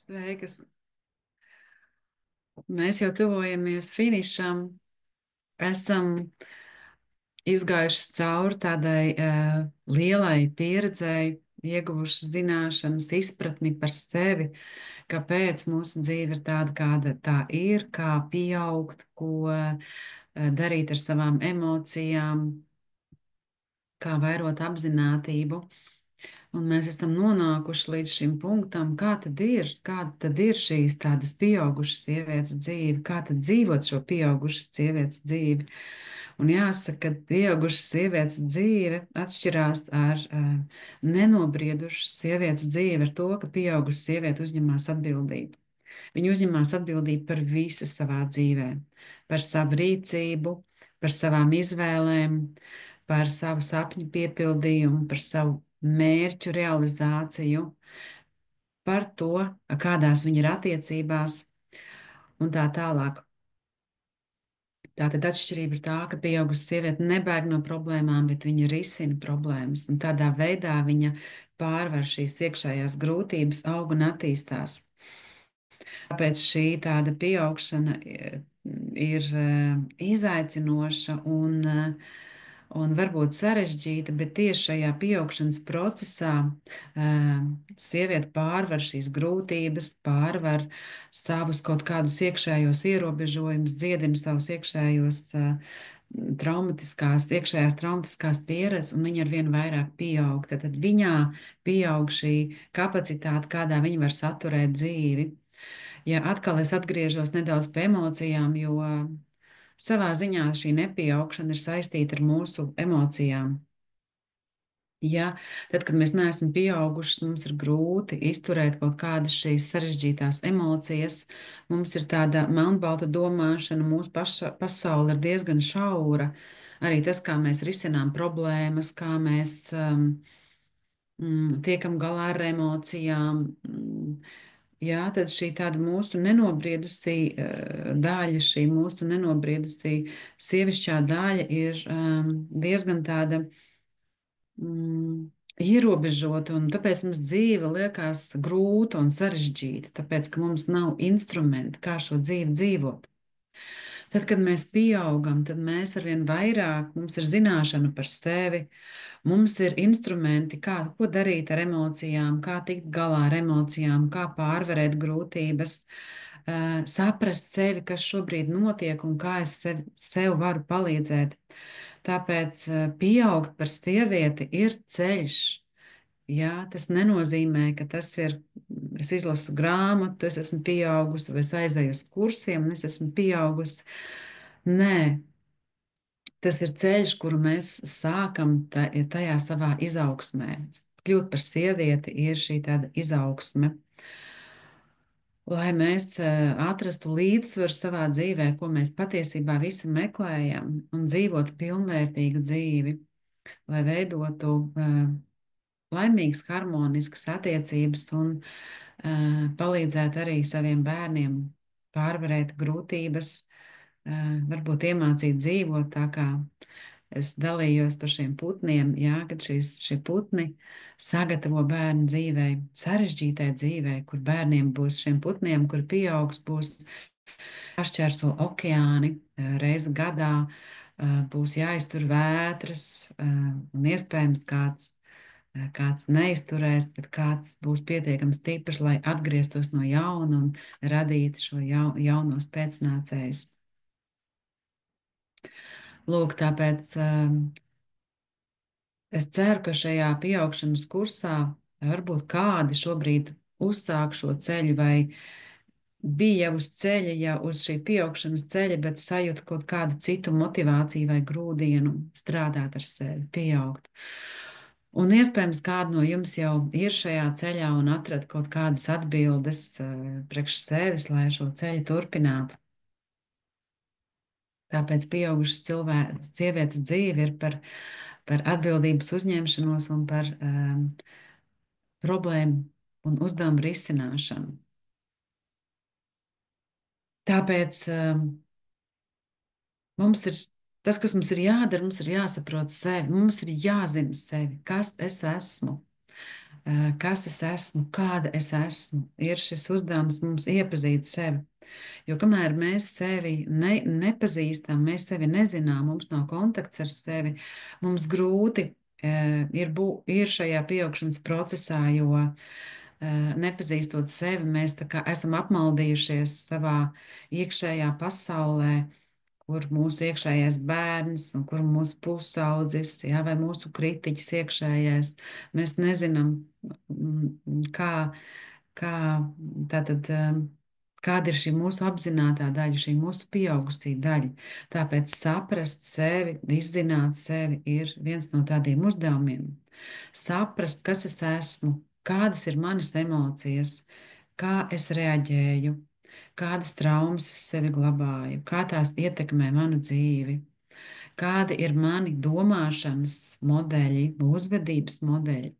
Sveikas! Mēs jau tuvojamies finišam. Esam izgājuši cauri tādai lielai pieredzei, ieguvuši zināšanas, izpratni par sevi, kāpēc mūsu dzīve ir tāda, kāda tā ir, kā pieaugt, ko darīt ar savām emocijām, kā vairot apziņotību. Un mēs esam nonākuši līdz šim punktam, kāda tad ir šīs tādas pieaugušas sievietes dzīve, kā tad dzīvot šo pieaugušas sievietes dzīvi. Un jāsaka, ka pieaugušas sievietes dzīve atšķirās ar nenobriedušas sievietes dzīvi ar to, ka pieaugušas sieviete uzņemās atbildību. Viņa uzņemās atbildību par visu savā dzīvē, par savu rīcību, par savām izvēlēm, par savu sapņu piepildījumu, par savu mērķu realizāciju, par to, kādās viņa ir attiecībās un tā tālāk. Tātad atšķirība ir tā, ka pieauguša sieviete nebaig no problēmām, bet viņa risina problēmas, un tādā veidā viņa pārvar šīs iekšējās grūtības, aug un attīstās. Tāpēc šī tāda pieaugšana ir izaicinoša un varbūt sarežģīta, bet tieši šajā pieaugšanas procesā sieviete pārvar šīs grūtības, pārvar savus kaut kādus iekšējos ierobežojumus, dziedina savus iekšējos iekšējās traumatiskās pieredzes, un viņa ar vien vairāk pieaug. Tad viņā pieaug šī kapacitāte, kādā viņa var saturēt dzīvi. Ja atkal es atgriežos nedaudz pie emocijām, jo savā ziņā šī nepieaugšana ir saistīta ar mūsu emocijām. Ja, tad, kad mēs neesam pieauguši, mums ir grūti izturēt kaut kādas šīs sarežģītās emocijas. Mums ir tāda melnbalta domāšana, mūsu pasaule ir diezgan šaura. Arī tas, kā mēs risinām problēmas, kā mēs tiekam galā ar emocijām. Jā, tad šī tāda mūsu nenobriedusī daļa, šī mūsu nenobriedusī sievišķā daļa ir diezgan tāda ierobežota, un tāpēc mums dzīve liekas grūta un sarežģīta, tāpēc, ka mums nav instrumenti, kā šo dzīvi dzīvot. Tad, kad mēs pieaugam, tad mēs arvien vairāk, mums ir zināšana par sevi, mums ir instrumenti, ko darīt ar emocijām, kā tikt galā ar emocijām, kā pārvarēt grūtības, saprast sevi, kas šobrīd notiek un kā es sev varu palīdzēt. Tāpēc pieaugt par sievieti ir ceļš. Jā, tas nenozīmē, ka tas ir, es izlasu grāmatu, es esmu pieaugusi, vai es aizēju uz kursiem, un es esmu pieaugusi. Nē, tas ir ceļš, kuru mēs sākam tajā savā izaugsmē. Kļūt par sievieti ir šī tāda izaugsme. Lai mēs atrastu līdzsvaru savā dzīvē, ko mēs patiesībā visi meklējam, un dzīvotu pilnvērtīgu dzīvi, lai veidotu laimīgas, harmoniskas attiecības un palīdzētu arī saviem bērniem pārvarēt grūtības, varbūt iemācīt dzīvot tā, kā es dalījos par šiem putniem, jā, kad šie putni sagatavo bērnu dzīvei, sarežģītai dzīvei, kur bērniem būs šiem putniem, kur pieaugs, būs jāšķērso okeāni reizi gadā, būs jāiztur vētras, un iespējams kāds neizturēs, bet kāds būs pietiekami stiprs, lai atgrieztos no jauna un radītu šo jaunos pēcnācējus. Lūk, tāpēc es ceru, ka šajā pieaugšanas kursā varbūt kādi šobrīd uzsāk šo ceļu vai bija jau uz ceļa, jau uz šī pieaugšanas ceļa, bet sajūta kaut kādu citu motivāciju vai grūdienu strādāt ar sevi, pieaugt. Un iespējams, kāda no jums jau ir šajā ceļā un atrada kaut kādas atbildes priekš sevis, lai šo ceļu turpinātu. Tāpēc pieaugušas sievietes dzīve ir par atbildības uzņemšanos un par problēmu un uzdevumu risināšanu. Tāpēc mums ir tas, kas mums ir jādara, mums ir jāsaprot sevi, mums ir jāzina sevi, kas es esmu. kas es esmu, kāda es esmu. Ir šis uzdevums mums iepazīt sevi. Jo kamēr mēs sevi nepazīstam, mēs sevi nezinām, mums nav kontakts ar sevi, mums grūti ir šajā pieaugšanas procesā, jo nepazīstot sevi, mēs tā kā esam apmaldījušies savā iekšējā pasaulē, kur mūsu iekšējais bērns un kur mūsu pusaudzis, jā, vai mūsu kritiķis iekšējais. Mēs nezinām, kā, kā tātad. Kāda ir šī mūsu apzināta daļa, šī mūsu pieaugustī daļa? Tāpēc saprast sevi, izzināt sevi ir viens no tādiem uzdevumiem. Saprast, kas es esmu, kādas ir manas emocijas, kā es reaģēju, kādas traumas es sevi glabāju, kā tās ietekmē manu dzīvi, kādi ir mani domāšanas modeļi, uzvedības modeļi.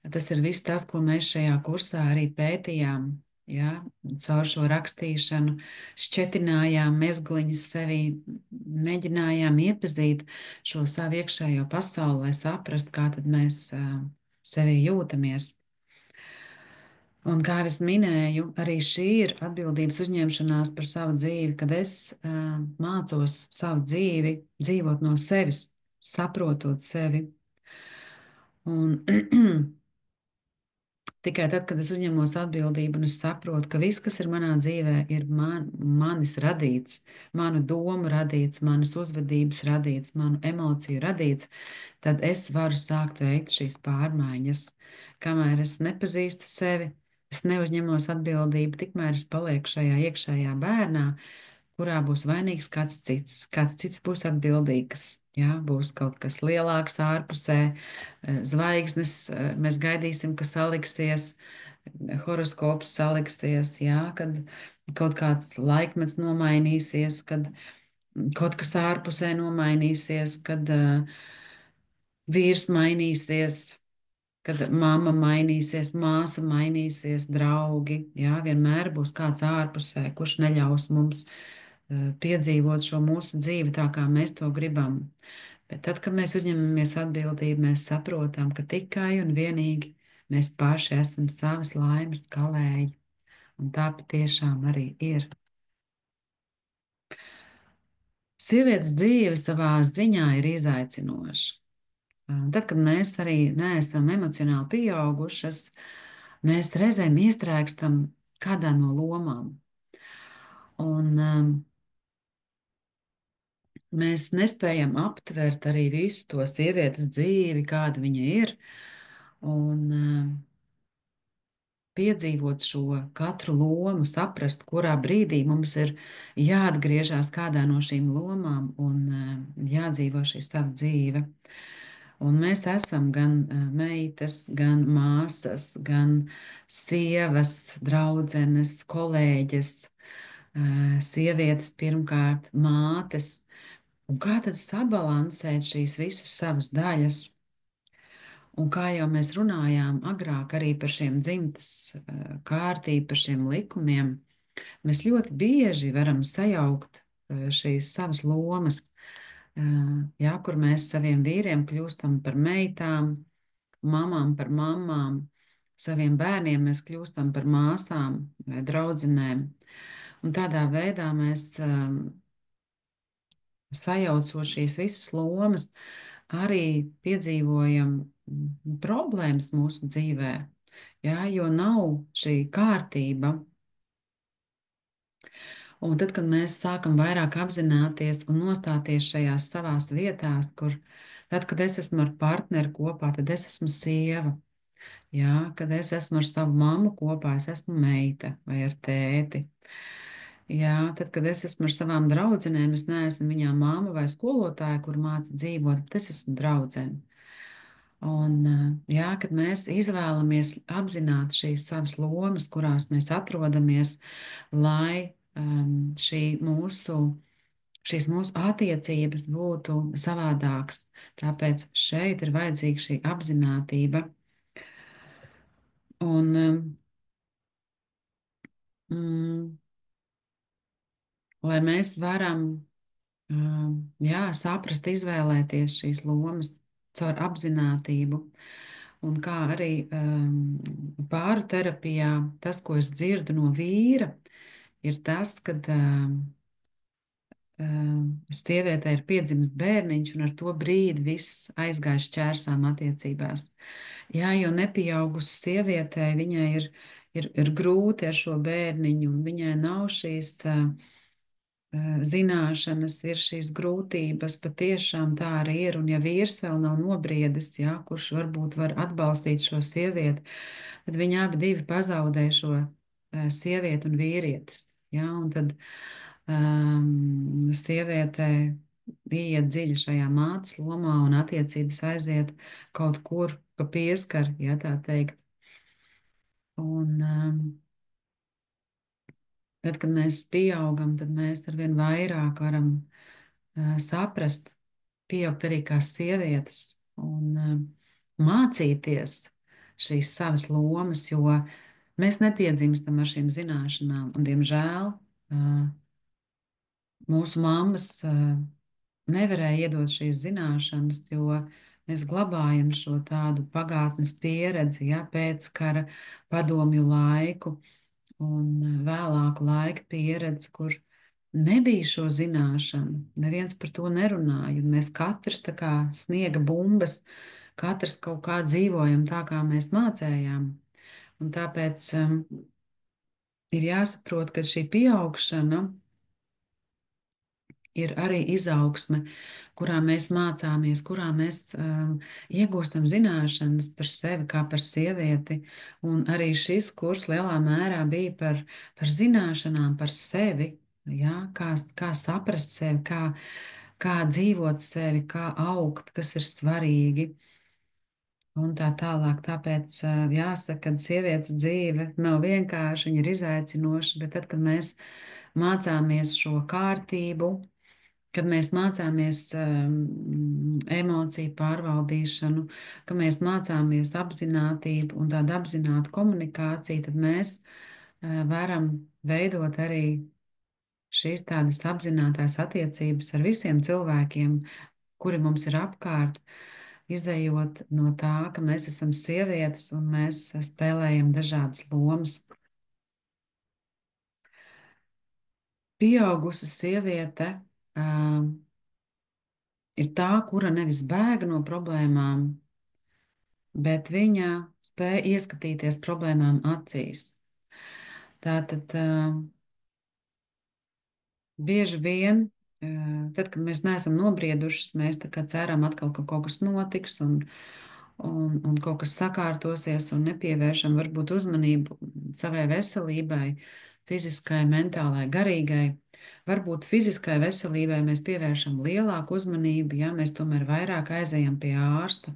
Tas ir viss tas, ko mēs šajā kursā arī pētījām. Ja, caur šo rakstīšanu šķetinājām mezgliņas sevī, mēģinājām iepazīt šo savu iekšējo pasauli, lai saprastu, kā tad mēs sevī jūtamies. Un kā jau es minēju, arī šī ir atbildības uzņemšanās par savu dzīvi, kad es mācos savu dzīvi dzīvot no sevis, saprotot sevi. Un tikai tad, kad es uzņemos atbildību un es saprotu, ka viss, kas ir manā dzīvē, ir manis radīts, manu domu radīts, manas uzvedības radīts, manu emociju radīts, tad es varu sākt veikt šīs pārmaiņas. Kamēr es nepazīstu sevi, es neuzņemos atbildību, tikmēr es palieku šajā iekšējā bērnā, kurā būs vainīgs kāds cits. Kāds cits būs atbildīgs. Jā, būs kaut kas lielāks ārpusē, zvaigznes, mēs gaidīsim, ka saliksies, horoskops saliksies, jā, kad kaut kāds laikmets nomainīsies, kad kaut kas ārpusē nomainīsies, kad vīrs mainīsies, kad mamma mainīsies, māsa mainīsies, draugi. Jā, vienmēr būs kāds ārpusē, kurš neļaus mums piedzīvot šo mūsu dzīvi tā, kā mēs to gribam. Bet tad, kad mēs uzņemamies atbildību, mēs saprotam, ka tikai un vienīgi mēs paši esam savas laimes kalēji. Un tā patiešām arī ir. Sievietes dzīve savā ziņā ir izaicinoša. Tad, kad mēs arī neesam emocionāli pieaugušas, mēs reizēm iestrēgstam kādā no lomām. Un mēs nespējam aptvert arī visu to sievietes dzīvi, kāda viņa ir, un piedzīvot šo katru lomu, saprast, kurā brīdī mums ir jāatgriežas kādā no šīm lomām un jādzīvo šī sava dzīve. Un mēs esam gan meitas, gan māsas, gan sievas, draudzenes, kolēģes, sievietes pirmkārt, mātes. Un kā tad sabalansēt šīs visas savas daļas? Un kā jau mēs runājām agrāk arī par šiem dzimtas kārtību, par šiem likumiem, mēs ļoti bieži varam sajaukt šīs savas lomas, jā, kur mēs saviem vīriem kļūstam par meitām, mamām par mamām, saviem bērniem mēs kļūstam par māsām vai draudzenēm. Un tādā veidā mēs sajaucot šīs visas lomas, arī piedzīvojam problēmas mūsu dzīvē, jā, jo nav šī kārtība. Un tad, kad mēs sākam vairāk apzināties un nostāties šajās savās vietās, kur tad, kad es esmu ar partneri kopā, tad es esmu sieva. Jā, kad es esmu ar savu mammu kopā, es esmu meita vai ar tēti. Jā, tad, kad es esmu ar savām draudzenēm, es neesmu viņām māma vai skolotāja, kur māca dzīvot, bet es esmu draudzene. Un, jā, kad mēs izvēlamies apzināt šīs savas lomas, kurās mēs atrodamies, lai šīs mūsu attiecības būtu savādākas. Tāpēc šeit ir vajadzīga šī apzinātība. Un, lai mēs varam jā, saprast, izvēlēties šīs lomas caur apzinātību. Un kā arī pāru terapijā, tas, ko es dzirdu no vīra, ir tas, ka sievietē ir piedzimis bērniņš, un ar to brīdi viss aizgājas čērsām attiecībās. Jā, jo nepieaugusi sievietē, viņai ir grūti ar šo bērniņu, un viņai nav šīs zināšanas, ir šīs grūtības, patiešām tā arī ir. Un ja vīrs vēl nav nobriedis, jā, kurš varbūt var atbalstīt šo sievieti, tad viņi abi divi pazaudē šo sievieti un vīrietis. Jā, un tad sievietē iet dziļi šajā mātes lomā un attiecības aiziet kaut kur pa pieskaru, ja tā teikt. Un, tad, kad mēs pieaugam, tad mēs arvien vairāk varam saprast, pieaugt arī kā sievietes un mācīties šīs savas lomas, jo mēs nepiedzimstam ar šīm zināšanām. Un, diemžēl mūsu mammas nevarēja iedot šīs zināšanas, jo mēs glabājam šo tādu pagātnes pieredzi, ja, pēc kara padomju laiku un vēlāku laika pieredzi, kur nebija šo zināšanu. Neviens par to nerunāja. Un mēs katrs tā kā sniega bumbas, katrs kaut kā dzīvojam tā, kā mēs mācējām. Un tāpēc ir jāsaprot, ka šī pieaugšana ir arī izaugsme, kurā mēs mācāmies, kurā mēs iegūstam zināšanas par sevi kā par sievieti. Un arī šis kurs lielā mērā bija par zināšanām par sevi, ja? Kā saprast sevi, kā dzīvot sevi, kā augt, kas ir svarīgi. Un tā tālāk. Tāpēc jāsaka, ka sievietes dzīve nav vienkārša, viņa ir izaicinoša, bet tad, kad mēs mācāmies šo kārtību, kad mēs mācāmies emociju pārvaldīšanu, kad mēs mācāmies apzinātību un tādu apzinātu komunikāciju, tad mēs varam veidot arī šīs tādas apzinātās attiecības ar visiem cilvēkiem, kuri mums ir apkārt, izējot no tā, ka mēs esam sievietes un mēs spēlējam dažādas lomas. Pieaugusi sieviete ir tā, kura nevis bēga no problēmām, bet viņa spēja ieskatīties problēmām acīs. Tātad bieži vien, tad, kad mēs neesam nobriedušas, mēs tā kā ceram atkal, ka kaut kas notiks un kaut kas sakārtosies un nepievēršam varbūt uzmanību savai veselībai, fiziskai, mentālai, garīgai. Varbūt fiziskai veselībai mēs pievēršam lielāku uzmanību, ja mēs tomēr vairāk aizejam pie ārsta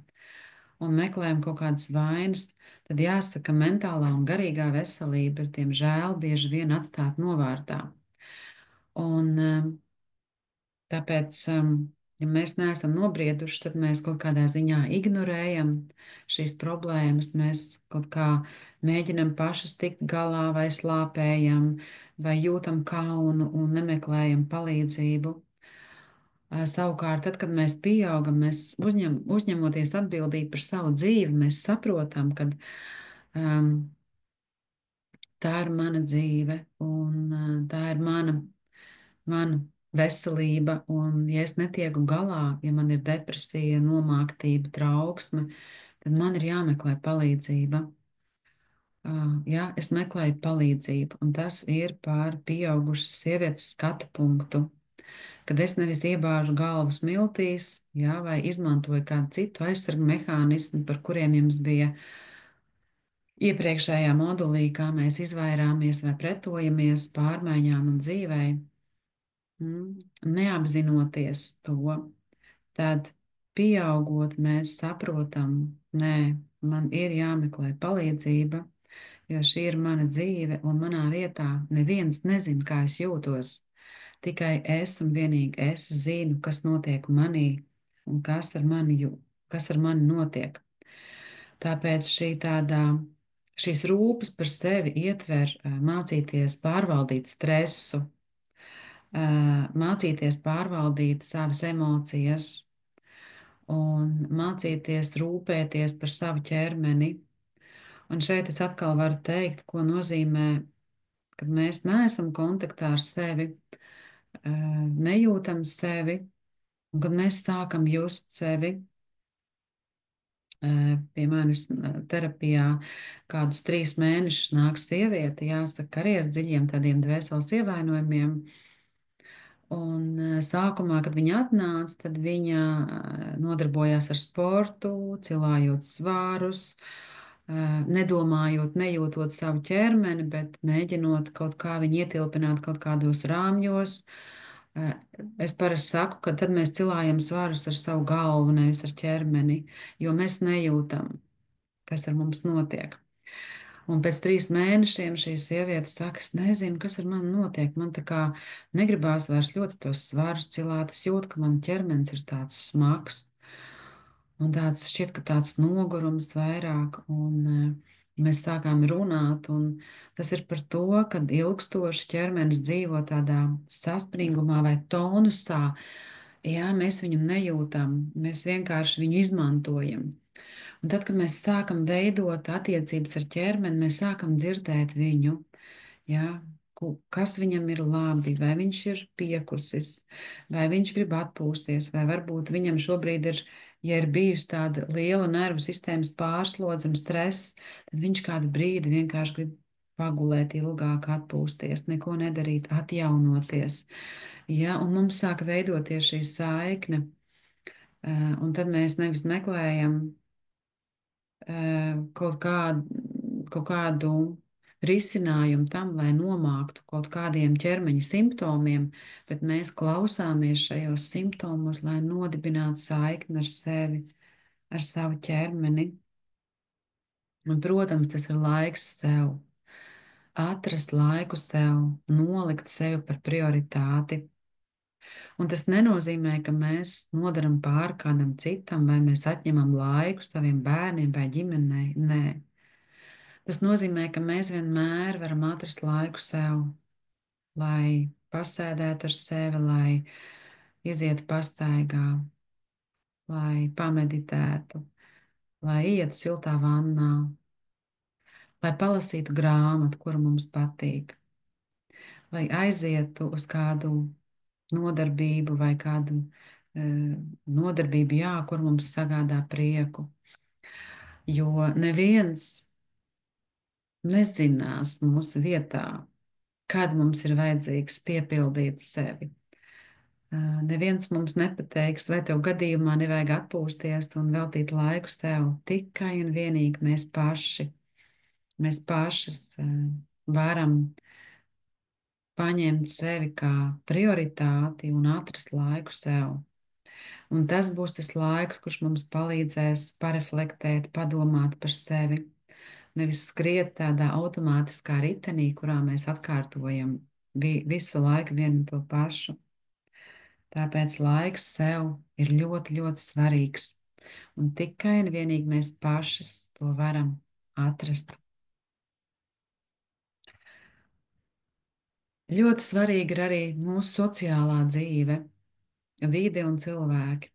un meklējam kaut kādas vainas, tad jāsaka, mentālā un garīgā veselība ir, diemžēl, bieži vien atstāta novārtā. Un tāpēc, ja mēs neesam nobrieduši, tad mēs kaut kādā ziņā ignorējam šīs problēmas, mēs kaut kā mēģinam pašas tikt galā vai slāpējam, vai jūtam kaunu un nemeklējam palīdzību. Savukārt, tad, kad mēs pieaugam, mēs uzņemoties atbildību par savu dzīvi, mēs saprotam, ka tā ir mana dzīve un tā ir mana veselība. Un, ja es netieku galā, ja man ir depresija, nomāktība, trauksme, tad man ir jāmeklē palīdzība. Jā, es meklēju palīdzību, un tas ir par pieaugušas sievietes skatu punktu. Kad es nevis iebāžu galvu smiltīs, jā, vai izmantoju kādu citu aizsargu mehānismu, par kuriem jums bija iepriekšējā modulī, kā mēs izvairāmies vai pretojamies pārmaiņām un dzīvei, neapzinoties to, tad pieaugot mēs saprotam, nē, man ir jāmeklē palīdzība, jo šī ir mana dzīve un manā vietā neviens nezina, kā es jūtos. Tikai es un vienīgi es zinu, kas notiek manī un kas ar mani notiek. Tāpēc šīs rūpes par sevi ietver mācīties pārvaldīt stresu, mācīties pārvaldīt savas emocijas un mācīties rūpēties par savu ķermeni. Un šeit es atkal varu teikt, ko nozīmē, kad mēs neesam kontaktā ar sevi, nejūtam sevi, un kad mēs sākam just sevi. Pie manis terapijā kādus 3 mēnešus nāk sieviete, jāsaka, arī ar dziļiem tādiem dvēseles ievainojumiem. Un sākumā, kad viņa atnāca, tad viņa nodarbojās ar sportu, cilājot svārus, nedomājot, nejūtot savu ķermeni, bet mēģinot kaut kā viņu ietilpināt kaut kādos rāmjos. Es parasti saku, ka tad mēs cilājam svarus ar savu galvu, nevis ar ķermeni, jo mēs nejūtam, kas ar mums notiek. Un pēc 3 mēnešiem šī sieviete saka, es nezinu, kas ar mani notiek. Man tā kā negribās vairs ļoti tos svarus cilāt. Es jūtu, ka man ķermenis ir tāds smags. Un tāds šķiet, ka tāds nogurums vairāk. Un mēs sākām runāt. Un tas ir par to, ka ilgstoši ķermenis dzīvo tādā saspringumā vai tonusā. Jā, mēs viņu nejūtam. Mēs vienkārši viņu izmantojam. Un tad, kad mēs sākam veidot attiecības ar ķermeni, mēs sākam dzirdēt viņu, ja, kas viņam ir labi, vai viņš ir piekusis, vai viņš grib atpūsties, vai varbūt viņam šobrīd ir, ja ir bijusi tāda liela nervu sistēmas pārslodze un stress, tad viņš kādu brīdi vienkārši grib pagulēt ilgāk, atpūsties, neko nedarīt, atjaunoties. Ja, un mums sāk veidoties šī saikne, un tad mēs nevis meklējam kaut kādu risinājumu tam, lai nomāktu kaut kādiem ķermeņa simptomiem, bet mēs klausāmies šajos simptomos, lai nodibinātu saikni ar sevi, ar savu ķermeni. Un, protams, tas ir laiks sev, atrast laiku sev, nolikt sevi par prioritāti. Un tas nenozīmē, ka mēs nodaram pāri kādam citam, vai mēs atņemam laiku saviem bērniem vai ģimenei. Nē. Tas nozīmē, ka mēs vienmēr varam atrast laiku sev, lai pasēdētu ar sevi, lai izietu pastaigā, lai pameditētu, lai ietu siltā vannā, lai palasītu grāmatu, kura mums patīk, lai aizietu uz kādu nodarbību vai kādu nodarbību, jā, kur mums sagādā prieku. Jo neviens nezinās mūsu vietā, kad mums ir vajadzīgs piepildīt sevi. Neviens mums nepateiks, vai tev gadījumā nevajag atpūsties un veltīt laiku sev. Tikai un vienīgi mēs paši. Mēs pašas varam paņemt sevi kā prioritāti un atrast laiku sev. Un tas būs tas laiks, kurš mums palīdzēs pareflektēt, padomāt par sevi. Nevis skriet tādā automātiskā ritenī, kurā mēs atkārtojam visu laiku vienu un to pašu. Tāpēc laiks sev ir ļoti, ļoti svarīgs. Un tikai un vienīgi mēs pašas to varam atrast. Ļoti svarīga ir arī mūsu sociālā dzīve, vide un cilvēki.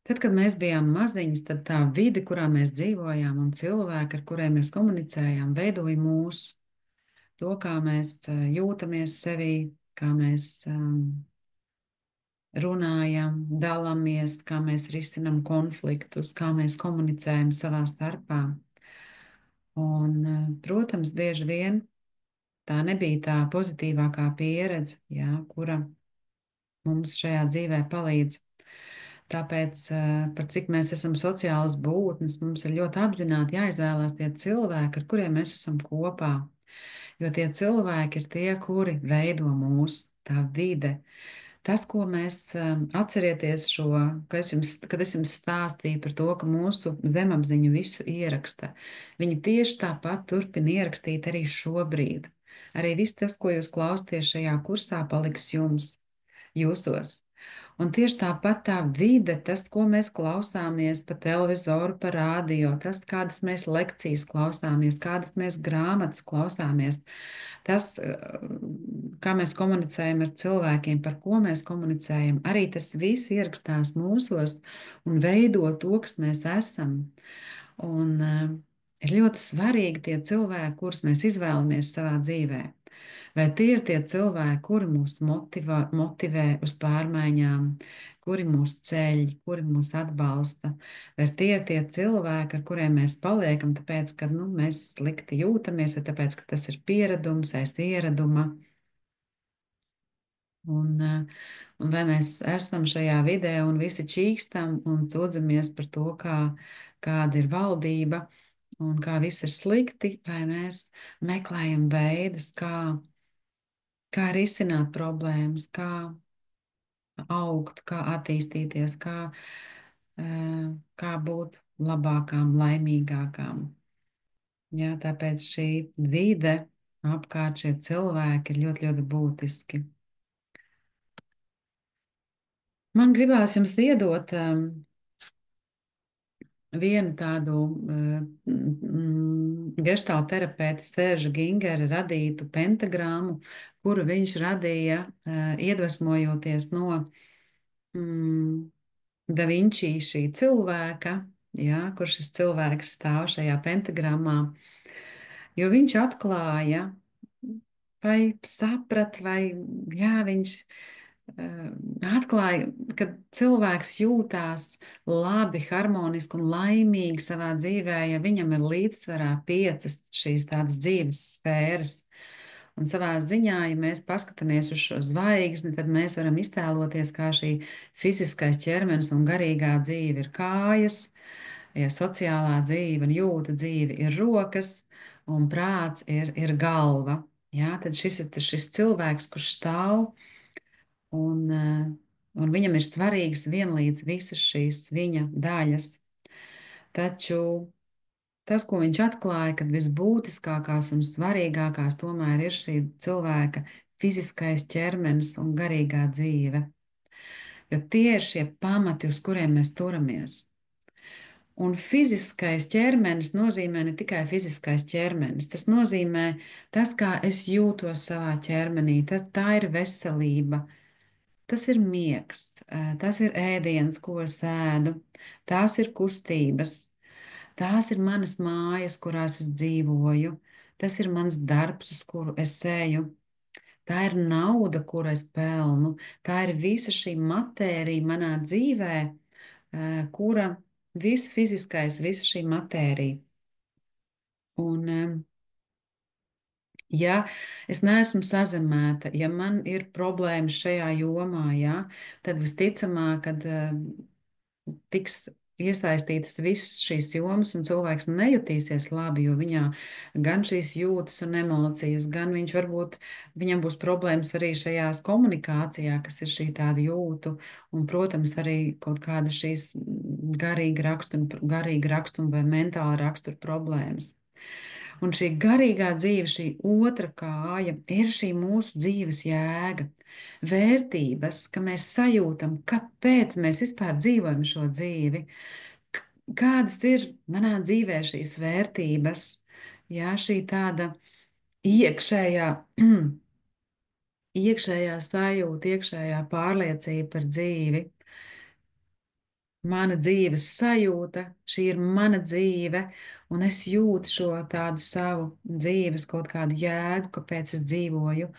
Tad, kad mēs bijām maziņas, tad tā vide, kurā mēs dzīvojām, un cilvēki, ar kuriem mēs komunicējām, veidoja mūsu. To, kā mēs jūtamies sevī, kā mēs runājam, dalāmies, kā mēs risinām konfliktus, kā mēs komunicējam savā starpā. Un, protams, bieži vien tā nebija tā pozitīvākā pieredze, jā, kura mums šajā dzīvē palīdz. Tāpēc, par cik mēs esam sociālas būtnes, mums ir ļoti apzināti jāizvēlās tie cilvēki, ar kuriem mēs esam kopā. Jo tie cilvēki ir tie, kuri veido mūsu, tā vide. Tas, ko mēs atcerieties šo, kad es jums stāstīju par to, ka mūsu zemapziņa visu ieraksta, viņi tieši tāpat turpina ierakstīt arī šobrīd. Arī viss tas, ko jūs klausāties šajā kursā, paliks jums, jūsos. Un tieši tāpat tā vide, tas, ko mēs klausāmies pa televizoru, pa rādio, tas, kādas mēs lekcijas klausāmies, kādas mēs grāmatas klausāmies, tas, kā mēs komunicējam ar cilvēkiem, par ko mēs komunicējam, arī tas viss ierakstās mūsos un veido to, kas mēs esam. Un, ir ļoti svarīgi tie cilvēki, kurus mēs izvēlamies savā dzīvē. Vai tie ir tie cilvēki, kuri mūs motivē uz pārmaiņām, kuri mūs ceļ, kuri mūs atbalsta, vai tie ir tie cilvēki, ar kuriem mēs paliekam, tāpēc, ka mēs slikti jūtamies, vai tāpēc, ka tas ir pieredums, aiz ieraduma. Un vai mēs esam šajā vidē un visi čīkstam un sūdzamies par to, kāda ir valdība un kā viss ir slikti, vai mēs meklējam veidus, kā risināt problēmas, kā augt, kā attīstīties, kā būt labākām, laimīgākām. Jā, tāpēc šī vide apkārt šie cilvēki ir ļoti, ļoti būtiski. Man gribās jums iedot vienu tādu gestāla terapeita Sērža Gingera radītu pentagrammu, kuru viņš radīja iedvesmojoties no Da Vinčī šī cilvēka, jā, kur šis cilvēks stāv šajā pentagrammā, jo viņš atklāja, vai saprata, vai jā, viņš atklāja, ka cilvēks jūtās labi, harmoniski un laimīgi savā dzīvē, ja viņam ir līdzsvarā piecas šīs tādas dzīves sfēras. Un savā ziņā, ja mēs paskatāmies uz šo zvaigzni, tad mēs varam iztēloties, kā šī fiziskais ķermenis un garīgā dzīve ir kājas, ja sociālā dzīve un jūta dzīve ir rokas, un prāts ir galva. Jā, tad šis ir šis cilvēks, kurš stāv un viņam ir svarīgas vienlīdz visas šīs viņa daļas. Taču tas, ko viņš atklāja, kad visbūtiskākās un svarīgākās tomēr ir šī cilvēka fiziskais ķermenis un garīgā dzīve. Jo tie ir šie pamati, uz kuriem mēs turamies. Un fiziskais ķermenis nozīmē ne tikai fiziskais ķermenis, tas nozīmē tas, kā es jūtos savā ķermenī, tā ir veselība. Tas ir miegs, tas ir ēdiens, ko es ēdu, tās ir kustības, tās ir manas mājas, kurās es dzīvoju, tas ir mans darbs, uz kuru es eju, tā ir nauda, kuru es pelnu, tā ir visa šī matērija manā dzīvē, kura viss fiziskais, visa šī matērija. Un, ja es neesmu sazemēta, ja man ir problēmas šajā jomā, ja, tad visticamāk, kad tiks iesaistītas visas šīs jomas, un cilvēks nejutīsies labi, jo viņā gan šīs jūtas un emocijas, gan viņš varbūt viņam būs problēmas arī šajās komunikācijā, kas ir šī tāda jūtu, un, protams, arī kaut kāda šīs garīga rakstuma vai mentāla rakstura problēmas. Un šī garīgā dzīve, šī otra kāja, ir šī mūsu dzīves jēga, vērtības, ka mēs sajūtam, kāpēc mēs vispār dzīvojam šo dzīvi, kādas ir manā dzīvē šīs vērtības, jā, šī tāda iekšējā, iekšējā sajūta, iekšējā pārliecība par dzīvi. Mana dzīves sajūta, šī ir mana dzīve, un es jūtu šo tādu savu dzīves kaut kādu jēgu, kāpēc es dzīvoju,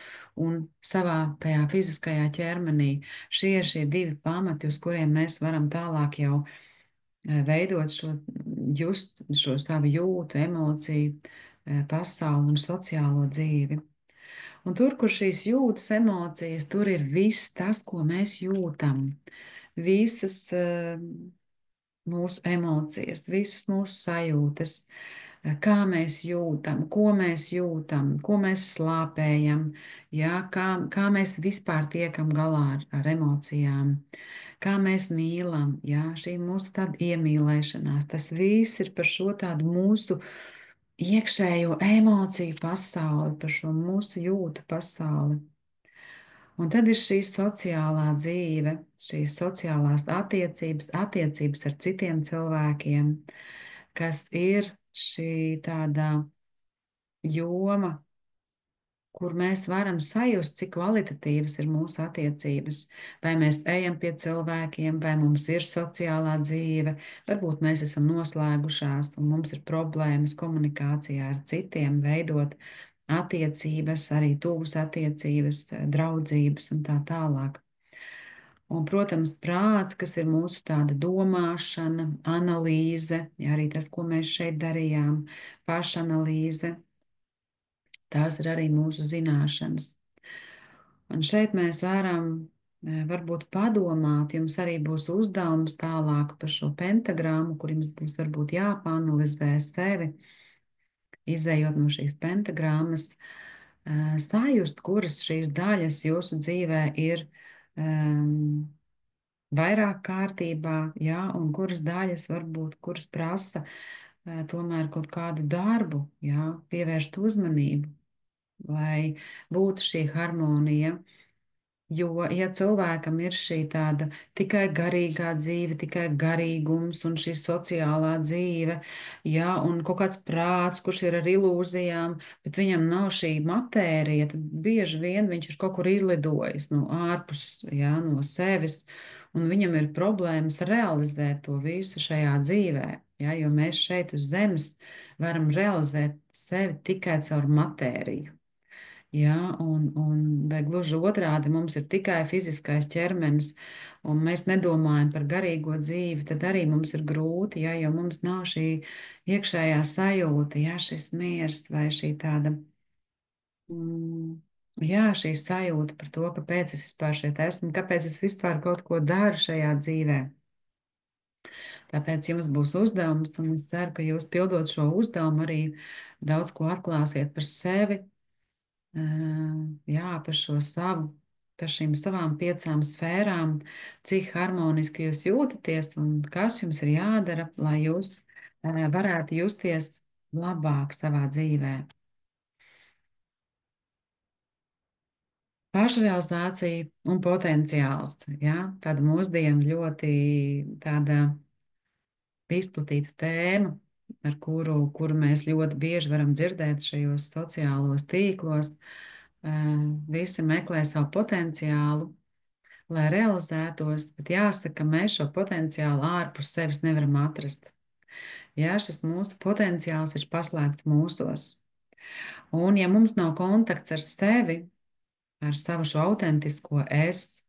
un savā tajā fiziskajā ķermenī. Šie ir šie divi pamati, uz kuriem mēs varam tālāk jau veidot šo, just šo savu jūtu, emociju, pasauli un sociālo dzīvi. Un tur, kur šīs jūtas, emocijas, tur ir viss tas, ko mēs jūtam. Visas mūsu emocijas, visas mūsu sajūtas, kā mēs jūtam, ko mēs slāpējam, jā, kā mēs vispār tiekam galā ar emocijām, kā mēs mīlam, jā, šī mūsu tāda iemīlēšanās, tas viss ir par šo tādu mūsu iekšējo emociju pasauli, par šo mūsu jūtu pasauli. Un tad ir šī sociālā dzīve, šīs sociālās attiecības, attiecības ar citiem cilvēkiem, kas ir šī tāda joma, kur mēs varam sajust, cik kvalitatīvas ir mūsu attiecības. Vai mēs ejam pie cilvēkiem, vai mums ir sociālā dzīve, varbūt mēs esam noslēgušās un mums ir problēmas komunikācijā ar citiem, veidot attiecības, arī tuvas attiecības, draudzības un tā tālāk. Un, protams, prāts, kas ir mūsu tāda domāšana, analīze, ja arī tas, ko mēs šeit darījām, pašanalīze, tās ir arī mūsu zināšanas. Un šeit mēs varam varbūt padomāt, jums arī būs uzdevums tālāk par šo pentagrammu, kur jums būs varbūt jāpanalizē sevi, izējot no šīs pentagrammas, sajust, kuras šīs daļas jūsu dzīvē ir vairāk kārtībā, jā, un kuras daļas varbūt, kuras prasa tomēr kaut kādu darbu, jā, pievērst uzmanību, lai būtu šī harmonija. Jo, ja cilvēkam ir šī tāda tikai garīgā dzīve, tikai garīgums un šī sociālā dzīve, jā, un kaut kāds prāts, kurš ir ar ilūzijām, bet viņam nav šī matērija, tad bieži vien viņš ir kaut kur izlidojis no ārpus, jā, no sevis, un viņam ir problēmas realizēt to visu šajā dzīvē, jā, jo mēs šeit uz zemes varam realizēt sevi tikai caur matēriju. Jā, vai gluži otrādi, mums ir tikai fiziskais ķermenis, un mēs nedomājam par garīgo dzīvi, tad arī mums ir grūti, jā, jo mums nav šī iekšējā sajūta, jā, šis miers vai šī tāda, mm, jā, šī sajūta par to, kāpēc es vispār šeit esmu, kāpēc es vispār kaut ko daru šajā dzīvē. Tāpēc jums būs uzdevums, un es ceru, ka jūs pildot šo uzdevumu arī daudz ko atklāsiet par sevi, jā, par šo savu, par šīm savām piecām sfērām, cik harmoniski jūs jūtaties un kas jums ir jādara, lai jūs varētu justies labāk savā dzīvē. Pašrealizācija un potenciāls, jā, tāda mūsdienu ļoti tāda izplatīta tēma, kuru mēs ļoti bieži varam dzirdēt šajos sociālos tīklos. Visi meklē savu potenciālu, lai realizētos, bet jāsaka, mēs šo potenciālu ārpus sevis nevaram atrast. Jā, šis mūsu potenciāls ir paslēpts mūsos. Un ja mums nav kontakts ar sevi, ar savu šo autentisko es,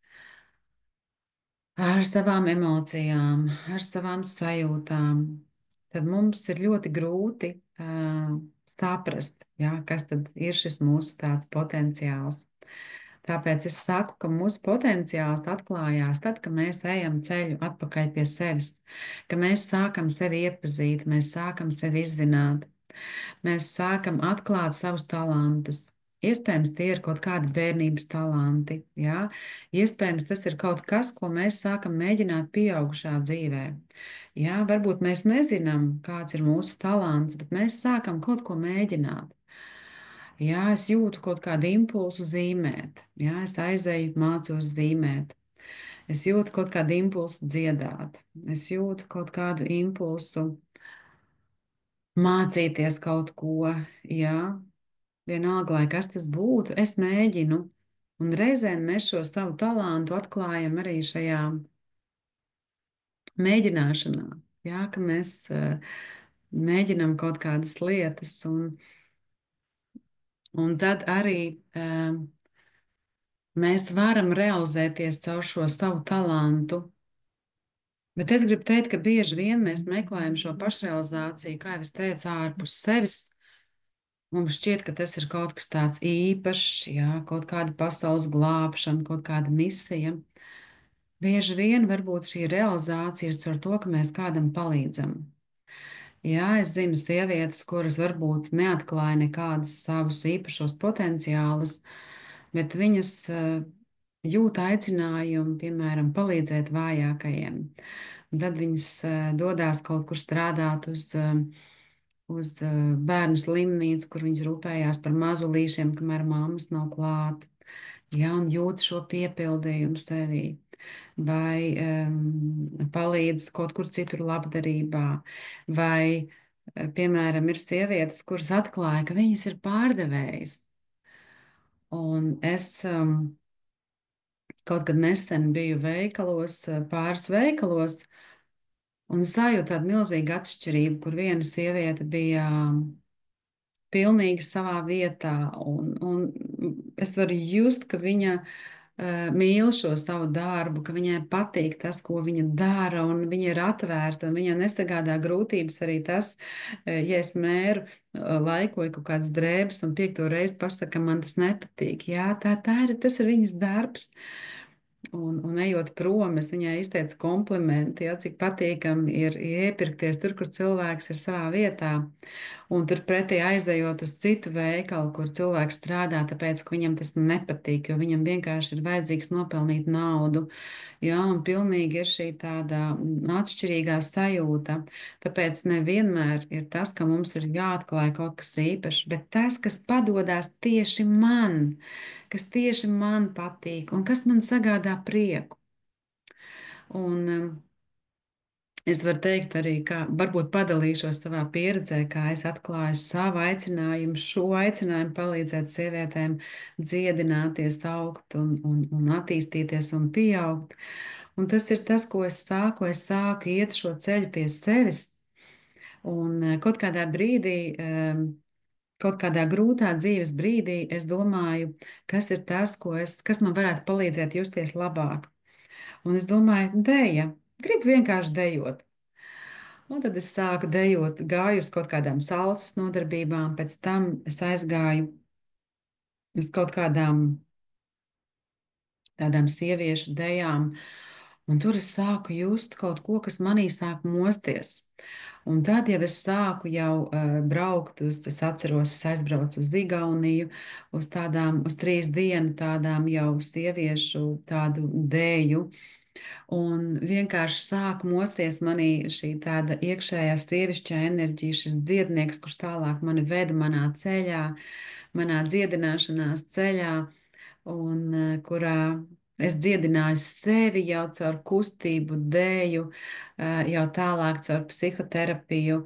ar savām emocijām, ar savām sajūtām, tad mums ir ļoti grūti saprast, jā, kas tad ir šis mūsu tāds potenciāls. Tāpēc es saku, ka mūsu potenciāls atklājās tad, kad mēs ejam ceļu atpakaļ pie sevis, ka mēs sākam sevi iepazīt, mēs sākam sevi izzināt, mēs sākam atklāt savus talantus. Iespējams, tie ir kaut kādi bērnības talanti, jā. Iespējams, tas ir kaut kas, ko mēs sākam mēģināt pieaugušā dzīvē. Jā, varbūt mēs nezinām, kāds ir mūsu talants, bet mēs sākam kaut ko mēģināt. Jā, es jūtu kaut kādu impulsu zīmēt. Jā, es aizēju, mācos zīmēt. Es jūtu kaut kādu impulsu dziedāt. Es jūtu kaut kādu impulsu mācīties kaut ko. Jā, vienalga, lai kas tas būtu, es mēģinu. Un reizēm mēs šo savu talantu atklājam arī šajā mēģināšanā. Jā, ka mēs mēģinam kaut kādas lietas, un tad arī mēs varam realizēties caur šo savu talantu. Bet es gribu teikt, ka bieži vien mēs meklējam šo pašrealizāciju, kā jau es teicu, ārpus sevis. Mums šķiet, ka tas ir kaut kas tāds īpašs, jā, kaut kāda pasaules glābšana, kaut kāda misija. Bieži vien varbūt šī realizācija ir caur to, ka mēs kādam palīdzam. Jā, es zinu sievietes, kuras varbūt neatklāja nekādus savus īpašos potenciālus, bet viņas jūt aicinājumu, piemēram, palīdzēt vājākajiem. Un tad viņas dodas kaut kur strādāt uz bērnu slimnīcu, kur viņas rūpējās par mazulīšiem, kamēr mammas nav klāt. ja, un jūt šo piepildījumu sevī, vai palīdz kaut kur citur labdarībā, vai, piemēram, ir sievietes, kuras atklāja, ka viņas ir pārdevējas. Un es kaut kad nesen biju veikalos, pāris veikalos, un sajūtu tādu milzīgu atšķirību, kur viena sieviete bija pilnīgi savā vietā, un es varu just, ka viņa mīl šo savu darbu, ka viņai patīk tas, ko viņa dara, un viņa ir atvērta, un viņai nesagādā grūtības arī tas, ja es mēru laikoju kaut kādas drēbes un piekto reizi pasaka, man tas nepatīk. Jā, tas ir viņas darbs. Un ejot prom, es viņai izteicu komplimentu, ja, cik patīkami ir iepirkties tur, kur cilvēks ir savā vietā. Un turpretī aizejot uz citu veikalu, kur cilvēks strādā, tāpēc, ka viņam tas nepatīk, jo viņam vienkārši ir vajadzīgs nopelnīt naudu. Jā, un pilnīgi ir šī tāda atšķirīgā sajūta. Tāpēc nevienmēr ir tas, ka mums ir jāatklāj kaut kas īpašs, bet tas, kas padodas tieši man, kas tieši man patīk un kas man sagādā prieku. Un es varu teikt arī, ka varbūt padalīšos savā pieredzē, kā es atklāju savu aicinājumu, šo aicinājumu palīdzēt sievietēm dziedināties, augt un attīstīties un pieaugt. Un tas ir tas, ko es sāku. Es sāku iet šo ceļu pie sevis. Un kaut kādā brīdī, kaut kādā grūtā dzīves brīdī, es domāju, kas ir tas, kas man varētu palīdzēt justies labāk. Un es domāju, dēja, gribu vienkārši dejot. Un tad es sāku dejot, gāju uz kaut kādām salsas nodarbībām, pēc tam es aizgāju uz kaut kādām tādām sieviešu dejām, un tur es sāku just kaut ko, kas manī sāk mosties. Un tad, ja es sāku jau braukt es atceros, es aizbraucu uz Igauniju, uz 3 dienu tādām jau sieviešu tādu dēju. Un vienkārši sāk mosties manī šī tāda iekšējā sievišķā enerģija, šis dziednieks, kurš tālāk mani veda manā ceļā, manā dziedināšanās ceļā, un kurā es dziedināju sevi jau caur kustību, dēju, jau tālāk caur psihoterapiju.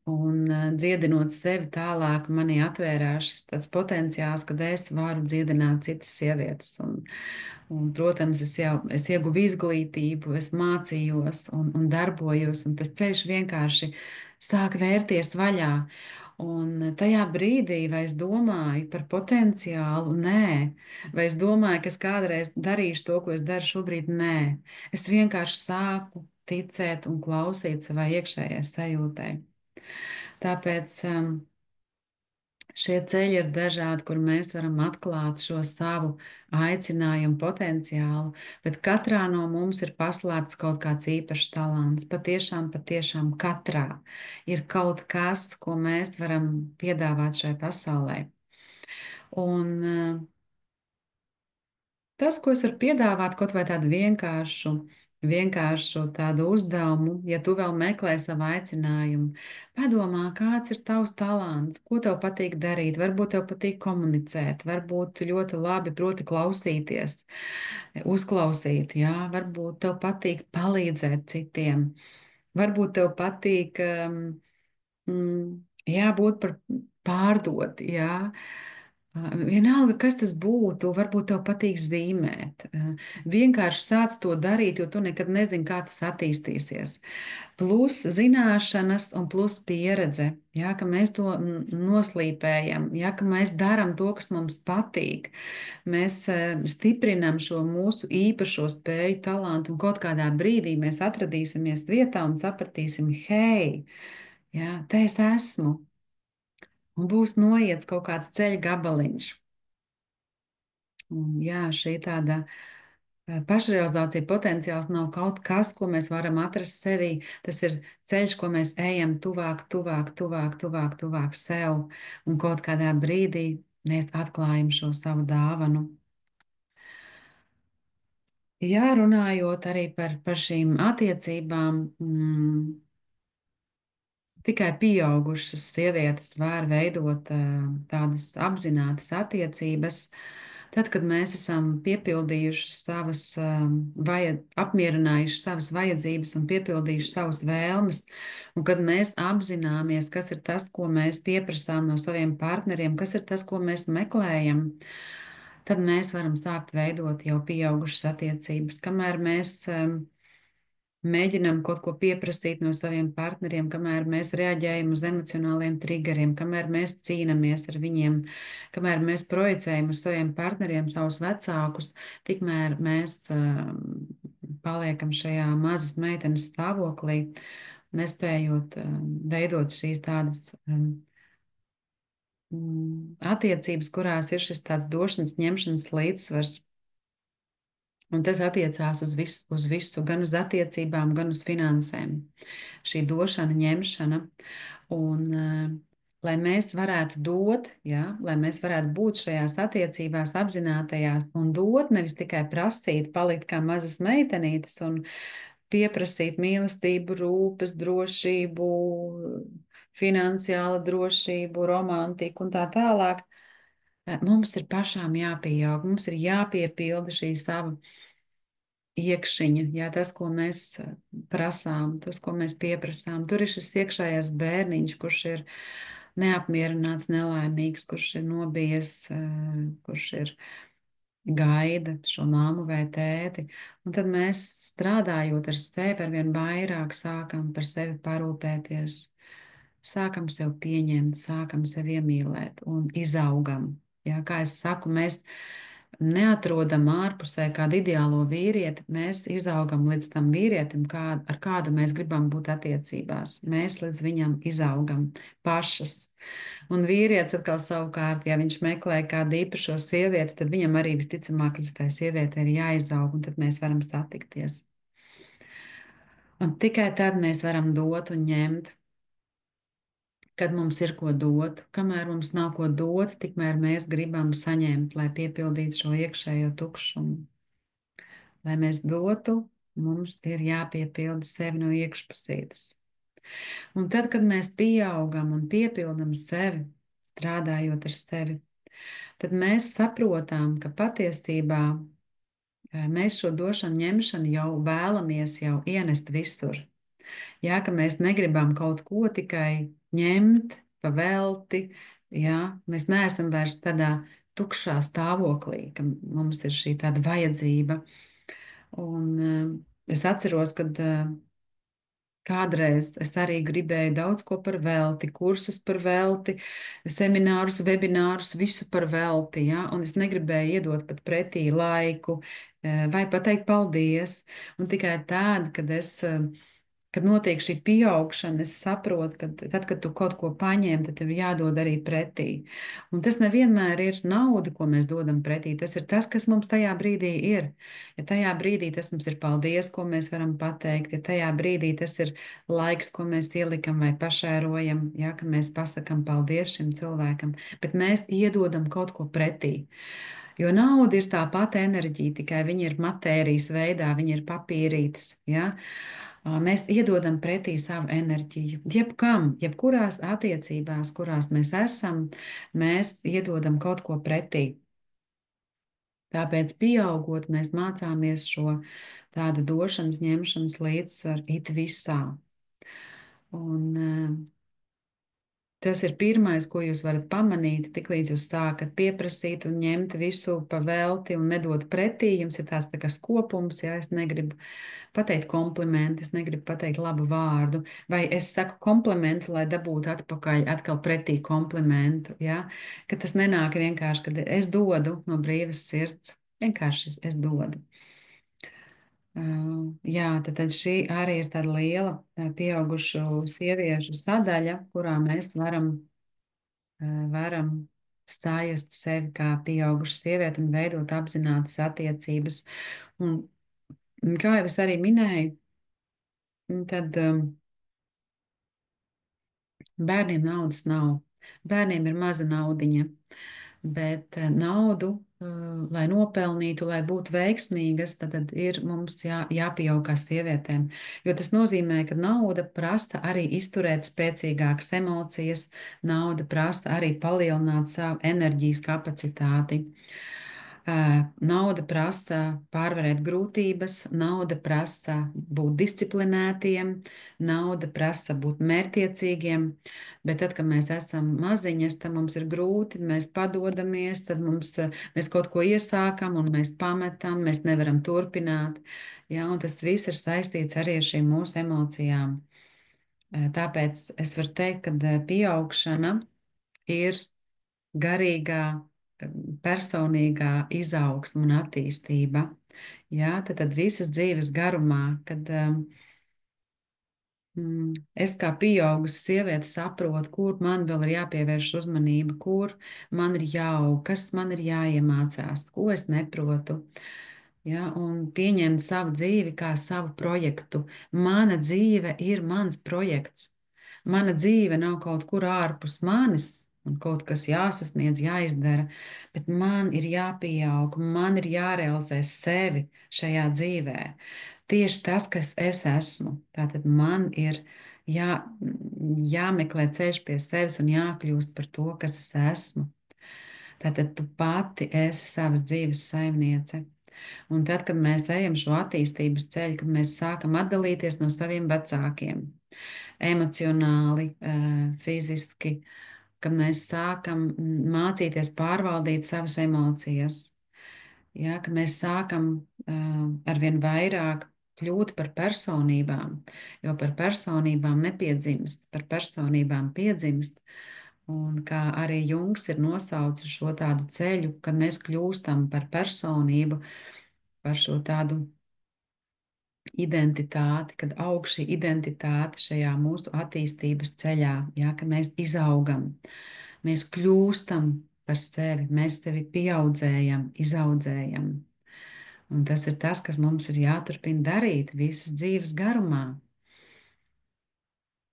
Un dziedinot sevi tālāk, manī atvērās šis tāds potenciāls, kad es varu dziedināt citas sievietes. Un, protams, es ieguvu izglītību, es mācījos un darbojos, un tas ceļš vienkārši sāk vērties vaļā. Un tajā brīdī, vai es domāju par potenciālu, nē, vai es domāju, ka es kādreiz darīšu to, ko es daru šobrīd, nē. Es vienkārši sāku ticēt un klausīt savai iekšējai sajūtai. Tāpēc šie ceļi ir dažādi, kur mēs varam atklāt šo savu aicinājumu potenciālu, bet katrā no mums ir paslēpts kaut kāds īpašs talants. Patiešām, patiešām katrā ir kaut kas, ko mēs varam piedāvāt šai pasaulē. Un tas, ko es varu piedāvāt, kaut vai tādu vienkāršu tādu uzdevumu, ja tu vēl meklē savu aicinājumu, padomā, kāds ir tavs talants, ko tev patīk darīt. Varbūt tev patīk komunicēt, varbūt ļoti labi proti klausīties, uzklausīt, jā, varbūt tev patīk palīdzēt citiem, varbūt tev patīk, jā, būt par pārdot, jā. Vienalga, kas tas būtu, varbūt tev patīk zīmēt. Vienkārši sāc to darīt, jo tu nekad nezini, kā tas attīstīsies. Plus zināšanas un plus pieredze. Jā, ka mēs to noslīpējam, jā, ka mēs darām to, kas mums patīk. Mēs stiprinam šo mūsu īpašo spēju, talantu, un kaut kādā brīdī mēs atradīsimies vietā un sapratīsim, hei, jā, te es esmu. Un būs noiets kaut kāds ceļa gabaliņš. Un, jā, šī tāda pašrealizācija potenciāls nav kaut kas, ko mēs varam atrast sevī. Tas ir ceļš, ko mēs ejam tuvāk, tuvāk, tuvāk, tuvāk, tuvāk sev. Un kaut kādā brīdī mēs atklājam šo savu dāvanu. Jā, runājot arī par šīm attiecībām. Tikai pieaugušas sievietes var veidot tādas apzinātas attiecības. Tad, kad mēs esam piepildījuši savas, apmierinājuši savas vajadzības un piepildījuši savas vēlmes, un kad mēs apzināmies, kas ir tas, ko mēs pieprasām no saviem partneriem, kas ir tas, ko mēs meklējam, tad mēs varam sākt veidot jau pieaugušas attiecības. Kamēr mēs mēģinām kaut ko pieprasīt no saviem partneriem, kamēr mēs reaģējam uz emocionāliem triggeriem, kamēr mēs cīnāmies ar viņiem, kamēr mēs projicējam uz saviem partneriem savus vecākus, tikmēr mēs paliekam šajā mazas meitenes stāvoklī, nespējot veidot šīs tādas attiecības, kurās ir šis tāds došanas, ņemšanas līdzsvars. Un tas attiecās uz visu, gan uz attiecībām, gan uz finansēm. Šī došana, ņemšana. Un, lai mēs varētu dot, ja, lai mēs varētu būt šajās attiecībās, apzinātajās un dot, nevis tikai prasīt, palikt kā mazas meitenītes un pieprasīt mīlestību, rūpes, drošību, finansiālu drošību, romantiku un tā tālāk. Mums ir pašām jāpieaug, mums ir jāpiepilda šī sava iekšiņa, jā, tas, ko mēs prasām, tas, ko mēs pieprasām. Tur ir šis iekšējais bērniņš, kurš ir neapmierināts, nelaimīgs, kurš ir nobijies, kurš ir gaida šo māmu vai tēti. Un tad mēs strādājot ar sevi, arvien vairāk sākam par sevi parūpēties, sākam sev pieņemt, sākam sevi iemīlēt un izaugam. Jā, kā es saku, mēs neatrodam ārpusē kādu ideālo vīrieti, mēs izaugam līdz tam vīrietim, ar kādu mēs gribam būt attiecībās. Mēs līdz viņam izaugam pašas. Un vīrietis atkal savukārt, ja viņš meklē kādu īpašo sievieti, tad viņam arī visticamāk līdz tai sievietei ir jāizaug, un tad mēs varam satikties. Un tikai tad mēs varam dot un ņemt. Kad mums ir ko dot, kamēr mums nav ko dot, tikmēr mēs gribam saņemt, lai piepildītu šo iekšējo tukšumu. Lai mēs dotu, mums ir jāpiepilda sevi no iekšpusītes. Un tad, kad mēs pieaugam un piepildam sevi, strādājot ar sevi, tad mēs saprotam, ka patiesībā mēs šo došanu, ņemšanu jau vēlamies jau ienest visur. Jā, ka mēs negribam kaut ko tikai ņemt, pavelti, jā, mēs neesam vairs tādā tukšā stāvoklī, ka mums ir šī tāda vajadzība. Un es atceros, kad kādreiz es arī gribēju daudz ko par velti, kursus par velti, seminārus, webinārus, visu par velti, ja? Un es negribēju iedot pat pretī laiku vai pateikt paldies. Un tikai tād, kad notiek šī pieaugšana, es saprotu, ka tad, kad tu kaut ko paņem, tad tev jādod arī pretī. Un tas nevienmēr ir nauda, ko mēs dodam pretī. Tas ir tas, kas mums tajā brīdī ir. Ja tajā brīdī tas mums ir paldies, ko mēs varam pateikt, ja tajā brīdī tas ir laiks, ko mēs ielikam vai pašērojam, ja, ka mēs pasakam paldies šim cilvēkam, bet mēs iedodam kaut ko pretī. Jo nauda ir tā pati enerģija, tikai viņa ir matērijas veidā, viņa ir papīrītes. Ja? Mēs iedodam pretī savu enerģiju. Jebkam, jebkurās attiecībās, kurās mēs esam, mēs iedodam kaut ko pretī. Tāpēc, pieaugot, mēs mācāmies šo tādu došanas, ņemšanas līdzsvaru it visā. Un tas ir pirmais, ko jūs varat pamanīt, tiklīdz jūs sākat pieprasīt un ņemt visu pa velti un nedot pretī. Jums ir tāds tā kā skopums, ja es negribu pateikt komplimentu, es negribu pateikt labu vārdu, vai es saku komplimentu, lai dabūtu atpakaļ atkal pretī komplimentu, ja? Ka tas nenāk vienkārši, kad es dodu no brīvas sirds, vienkārši es dodu. Jā, tad šī arī ir tāda liela pieaugušu sieviešu sadaļa, kurā mēs varam stājiest sevi kā pieaugušu sievieti un veidot apzinātas attiecības. Un, kā jau es arī minēju, tad bērniem naudas nav. Bērniem ir maza naudiņa, bet naudu, lai nopelnītu, lai būtu veiksmīgas, tad ir mums jāpieaug kā sievietēm. Jo tas nozīmē, ka nauda prasa arī izturēt spēcīgākas emocijas, nauda prasa arī palielināt savu enerģijas kapacitāti. Nauda prasa pārvarēt grūtības, nauda prasa būt disciplinētiem, nauda prasa būt mērķtiecīgiem, bet tad, kad mēs esam maziņas, tad mums ir grūti, mēs padodamies, tad mēs kaut ko iesākam un mēs pametam, mēs nevaram turpināt. Ja, un tas viss ir saistīts arī ar šīm mūsu emocijām. Tāpēc es varu teikt, ka pieaugšana ir garīgā, personīgā izaugsme un attīstība. Jā, tad visas dzīves garumā, kad es kā pieaugusi sieviete saprotu, kur man vēl ir jāpievērš uzmanība, kur man ir jāaug, kas man ir jāiemācās, ko es neprotu. Ja, un pieņemt savu dzīvi kā savu projektu. Mana dzīve ir mans projekts. Mana dzīve nav kaut kur ārpus manis, un kaut kas jāsasniedz, jāizdara, bet man ir jāpieaug, man ir jārealizē sevi šajā dzīvē. Tieši tas, kas es esmu. Tātad man ir jā, jāmeklē ceļš pie sevis un jākļūst par to, kas es esmu. Tātad tu pati esi savas dzīves saimniece. Un tad, kad mēs ejam šo attīstības ceļu, kad mēs sākam atdalīties no saviem vecākiem, emocionāli, fiziski, kad mēs sākam mācīties pārvaldīt savas emocijas, ja, ka mēs sākam arvien vairāk kļūt par personībām, jo par personībām nepiedzimst, par personībām piedzimst. Un kā arī Jungs ir nosaucis šo tādu ceļu, kad mēs kļūstam par personību, par šo tādu identitāti, kad aug šī identitāte šajā mūsu attīstības ceļā, ja, ka mēs izaugam, mēs kļūstam par sevi, mēs sevi pieaudzējam, izaudzējam. Un tas ir tas, kas mums ir jāturpina darīt visas dzīves garumā.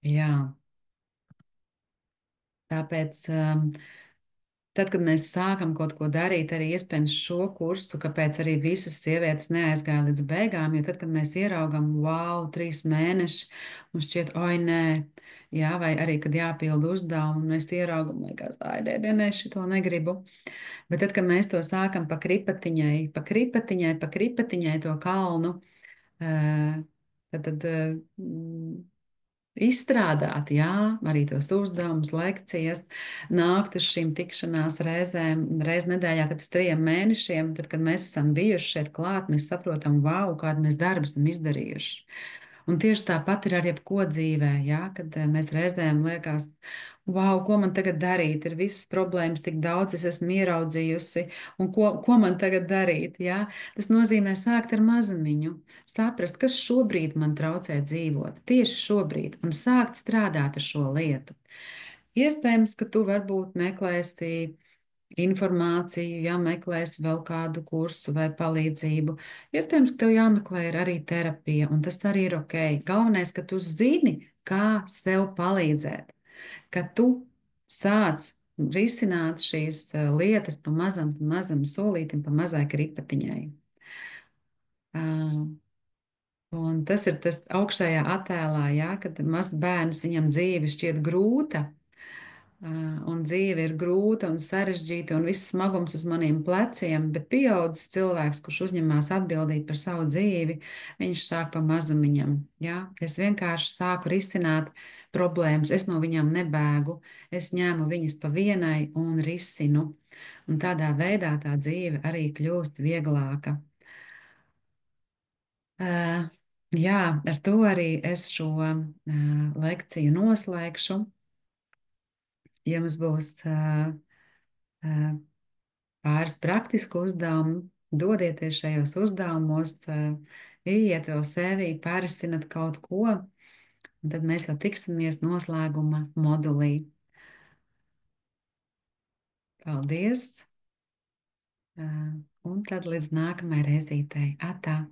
Jā, tāpēc, tad, kad mēs sākam kaut ko darīt, arī iespējams šo kursu, kāpēc arī visas sievietes neaizgāja līdz beigām, jo tad, kad mēs ieraugam, wow, 3 mēneši, mums šķiet, oi, nē, jā, vai arī, kad jāpild uzdevumu, un mēs ieraugam, liekas, ai, nē, nē, nē, šito negribu. Bet tad, kad mēs to sākam pa kripatiņai, pa kripatiņai, pa kripatiņai to kalnu, tad izstrādāt, jā, arī tos uzdevumus, lekcijas, nākt uz šīm tikšanās reizēm, reiz nedēļā, tad 3 mēnešiem, tad, kad mēs esam bijuši šeit klāt, mēs saprotam, wow, kādu mēs darbu esam izdarījuši. Un tieši tāpat ir ar jebko dzīvē, jā, kad mēs reizēm liekas, wow, ko man tagad darīt, ir visas problēmas tik daudz, es esmu ieraudzījusi, un ko man tagad darīt, jā. Tas nozīmē sākt ar mazumiņu, saprast, kas šobrīd man traucē dzīvot, tieši šobrīd, un sākt strādāt ar šo lietu. Iespējams, ka tu varbūt meklēsi informāciju, ja meklēsi vēl kādu kursu vai palīdzību. Iespējams, ka tev jāmeklē ir arī terapija, un tas arī ir ok. Galvenais, ka tu zini, kā sev palīdzēt, ka tu sāc risināt šīs lietas pa mazam solītim, pa mazai kripatiņai. Un tas ir tas augšējā attēlā, jā, kad mazs bērns viņam dzīve šķiet grūta, un dzīve ir grūta un sarežģīta, un viss smagums uz maniem pleciem, bet pieaudzis cilvēks, kurš uzņemās atbildību par savu dzīvi, viņš sāk pa mazumiņam. Ja? Es vienkārši sāku risināt problēmas, es no viņām nebēgu, es ņēmu viņas pa vienai un risinu. Un tādā veidā tā dzīve arī kļūst vieglāka. Jā, ar to arī es šo lekciju noslēgšu. Ja mums būs pāris praktisku uzdevumu, dodieties šajos uzdevumos, ieiet vēl sevī, pārisinat kaut ko, un tad mēs jau tiksimies noslēguma modulī. Paldies! Un tad līdz nākamajai reizītei. Atā!